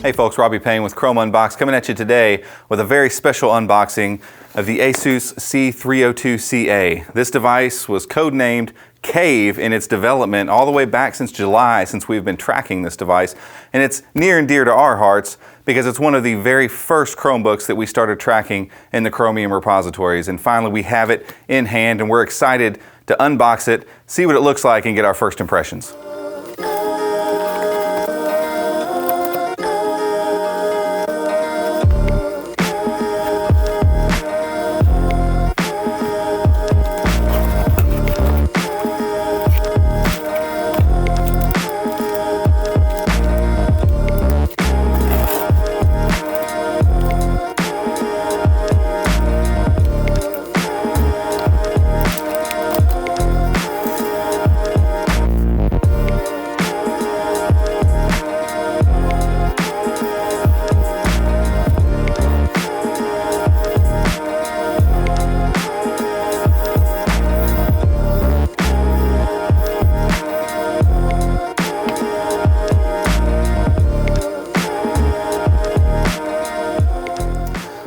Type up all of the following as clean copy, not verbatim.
Hey folks, Robbie Payne with Chrome Unbox coming at you today with a very special unboxing of the ASUS C302CA. This device was codenamed Cave in its development all the way back since July, since we've been tracking this device. And it's near and dear to our hearts because it's one of the very first Chromebooks that we started tracking in the Chromium repositories. And finally we have it in hand and we're excited to unbox it, see what it looks like, and get our first impressions.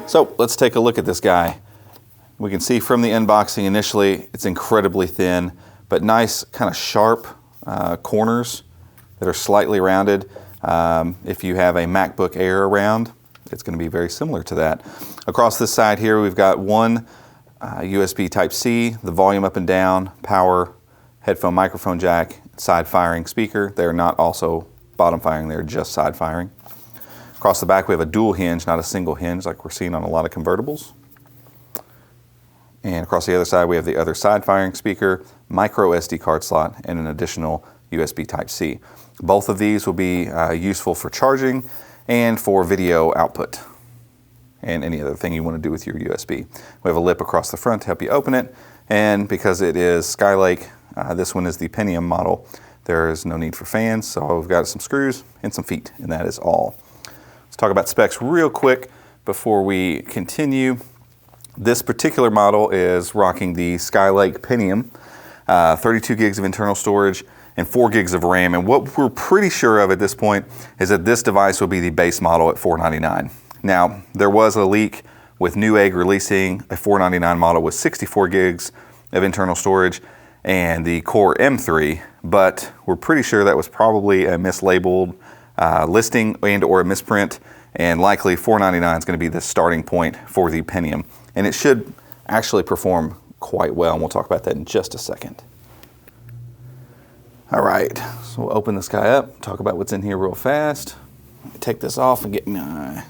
So let's take a look at this guy. We can see from the unboxing initially, it's incredibly thin, but nice kind of sharp corners that are slightly rounded. If you have a MacBook Air around, it's going to be very similar to that. Across this side here, we've got one USB Type-C, the volume up and down, power, headphone microphone jack, side firing speaker. They're not also bottom firing, they're just side firing. Across the back we have a dual hinge, not a single hinge like we're seeing on a lot of convertibles. And across the other side we have the other side firing speaker, micro SD card slot, and an additional USB Type-C. Both of these will be useful for charging and for video output and any other thing you want to do with your USB. We have a lip across the front to help you open it, and because it is Skylake, this one is the Pentium model, there is no need for fans, so we've got some screws and some feet, and that is all. Let's talk about specs real quick before we continue. This particular model is rocking the Skylake Pentium, 32 gigs of internal storage and 4 gigs of RAM. And what we're pretty sure of at this point is that this device will be the base model at $499. Now, there was a leak with Newegg releasing a $499 model with 64 gigs of internal storage and the Core M3, but we're pretty sure that was probably a mislabeled listing and or a misprint, and likely $499 is going to be the starting point for the Pentium, and it should actually perform quite well, and we'll talk about that in just a second. All right, so we'll open this guy up, talk about what's in here real fast. Take this off and get my...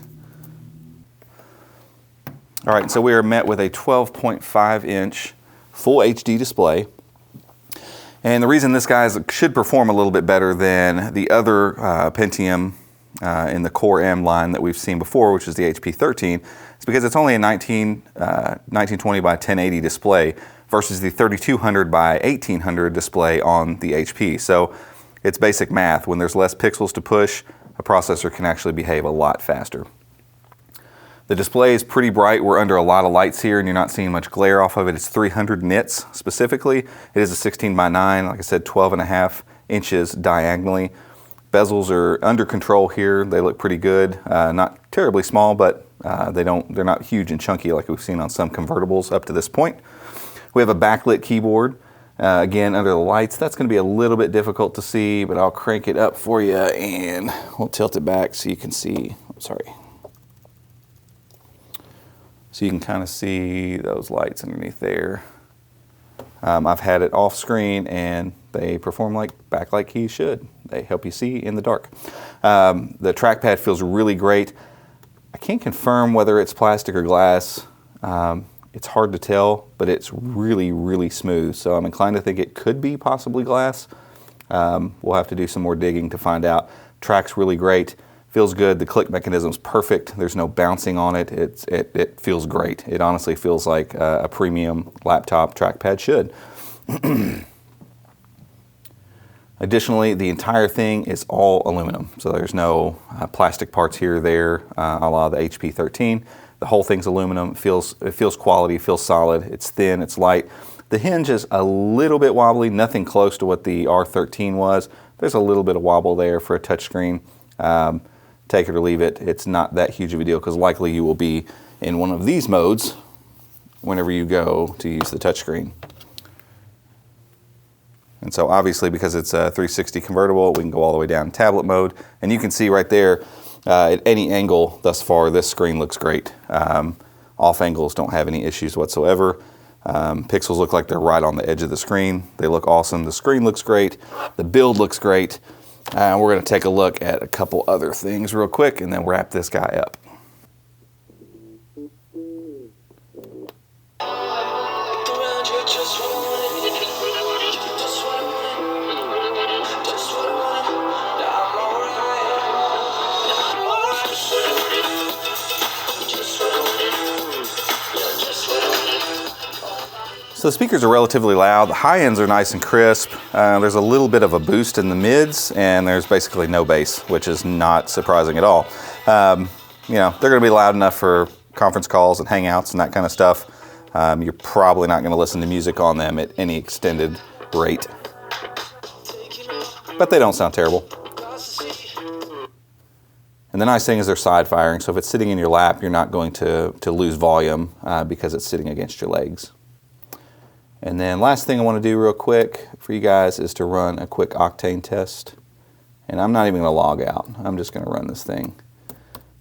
All right, so we are met with a 12.5 inch full HD display. And the reason this guy should perform a little bit better than the other Pentium in the Core M line that we've seen before, which is the HP 13, is because it's only a 1920 by 1080 display versus the 3200 by 1800 display on the HP. So it's basic math. When there's less pixels to push, a processor can actually behave a lot faster. The display is pretty bright. We're under a lot of lights here and you're not seeing much glare off of it. It's 300 nits specifically. It is a 16 by 9, like I said, 12.5 inches diagonally. Bezels are under control here. They look pretty good. Not terribly small, but they're not huge and chunky like we've seen on some convertibles up to this point. We have a backlit keyboard. Again, under the lights, that's going to be a little bit difficult to see, but I'll crank it up for you and we'll tilt it back so you can see. So you can kind of see those lights underneath there. I've had it off screen and they perform like backlight keys should. They help you see in the dark. The trackpad feels really great. I can't confirm whether it's plastic or glass. It's hard to tell, but it's really, really smooth. So I'm inclined to think it could be possibly glass. We'll have to do some more digging to find out. Track's really great. Feels good. The click mechanism's perfect. There's no bouncing on it. It feels great. It honestly feels like a premium laptop trackpad should. Additionally, the entire thing is all aluminum, so there's no plastic parts here or there, a la the HP 13. The whole thing's aluminum. It feels quality, feels solid. It's thin, it's light. The hinge is a little bit wobbly, nothing close to what the R13 was. There's a little bit of wobble there for a touchscreen. take it or leave it. It's not that huge of a deal because likely you will be in one of these modes whenever you go to use the touchscreen. And so obviously because it's a 360 convertible, we can go all the way down to tablet mode. And you can see right there, at any angle thus far, this screen looks great. Off angles don't have any issues whatsoever. Pixels look like they're right on the edge of the screen. They look awesome. The screen looks great. The build looks great. We're going to take a look at a couple other things real quick and then wrap this guy up. So the speakers are relatively loud. The high ends are nice and crisp. There's a little bit of a boost in the mids, and there's basically no bass, which is not surprising at all. You know, they're going to be loud enough for conference calls and hangouts and that kind of stuff. You're probably not going to listen to music on them at any extended rate, but they don't sound terrible. And the nice thing is they're side firing, so if it's sitting in your lap, you're not going to lose volume because it's sitting against your legs. And then last thing I want to do real quick for you guys is to run a quick Octane test. And I'm not even going to log out. I'm just going to run this thing.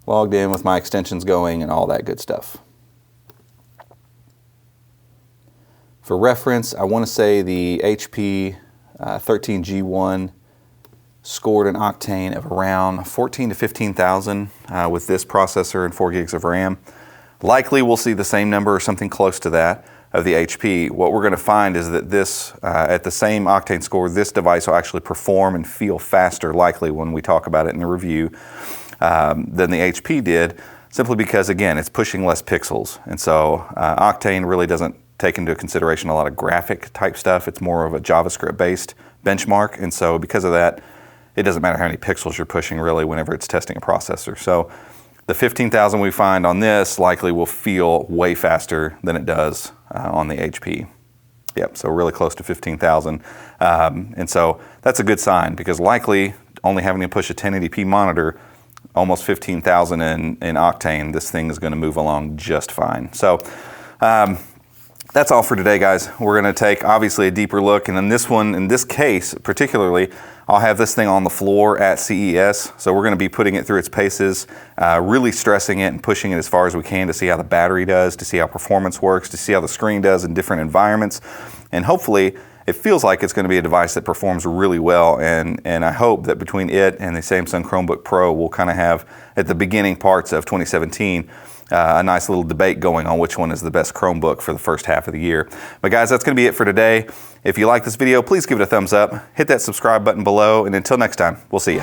Logged in with my extensions going and all that good stuff. For reference, I want to say the HP 13G1 scored an Octane of around 14 to 15,000 with this processor and 4 gigs of RAM. Likely we'll see the same number or something close to that of the HP. What we're going to find is that this, at the same Octane score, this device will actually perform and feel faster, likely when we talk about it in the review, than the HP did, simply because, again, it's pushing less pixels. And so Octane really doesn't take into consideration a lot of graphic type stuff. It's more of a JavaScript-based benchmark. And so because of that, it doesn't matter how many pixels you're pushing really whenever it's testing a processor. So the 15,000 we find on this likely will feel way faster than it does on the HP. Yep, so really close to 15,000. And so that's a good sign because likely only having to push a 1080p monitor, almost 15,000 in Octane, this thing is going to move along just fine. So that's all for today, guys. We're going to take obviously a deeper look, and then this one, in this case particularly, I'll have this thing on the floor at CES, so we're going to be putting it through its paces, really stressing it and pushing it as far as we can to see how the battery does, to see how performance works, to see how the screen does in different environments, and hopefully it feels like it's going to be a device that performs really well, and I hope that between it and the Samsung Chromebook Pro, we'll kind of have, at the beginning parts of 2017, a nice little debate going on which one is the best Chromebook for the first half of the year. But guys, that's going to be it for today. If you like this video, please give it a thumbs up, hit that subscribe button below, and until next time, we'll see you.